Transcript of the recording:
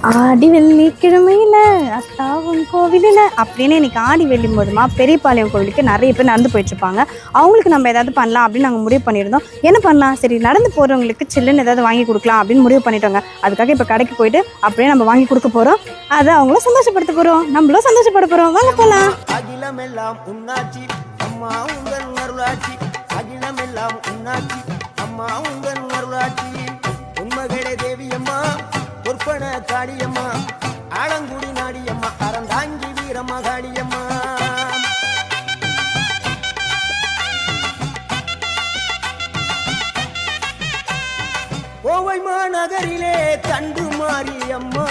ஆடி வெள்ளிக்கிழமையில அத்தாவும் கோவிலில் அப்படின்னு இன்னைக்கு ஆடி வெள்ளி போதுமா பெரியபாளையம் கோவிலுக்கு நிறைய பேர் நடந்து போயிட்டுருப்பாங்க. அவங்களுக்கு நம்ம ஏதாவது பண்ணலாம் அப்படின்னு நாங்கள் முடிவு பண்ணியிருந்தோம். என்ன பண்ணலாம், சரி நடந்து போகிறவங்களுக்கு சில்லுன்னு ஏதாவது வாங்கி கொடுக்கலாம் அப்படின்னு முடிவு பண்ணிட்டோங்க. அதுக்காக இப்போ கடைக்கு போயிட்டு அப்படியே நம்ம வாங்கி கொடுக்க போகிறோம். அதை அவங்களும் சந்தோஷப்படுத்த போகிறோம், நம்மளும் சந்தோஷப்பட போகிறோம். வாங்க போகலாம். அகிலமெல்லாம் உன்னாட்சி அம்மா உங்கள் அருளாட்சி, அகிலமெல்லாம் உன்னாட்சி அம்மா உங்கள் அருளாட்சி. உண்மகளே தேவியம்மா, பொற்பன காளியம்மா, ஆலங்குடி நாடியம்மா, அறந்தாங்கி வீரம்மா காளியம்மா. கோவை மாநகரிலே தண்டு மாரியம்மா,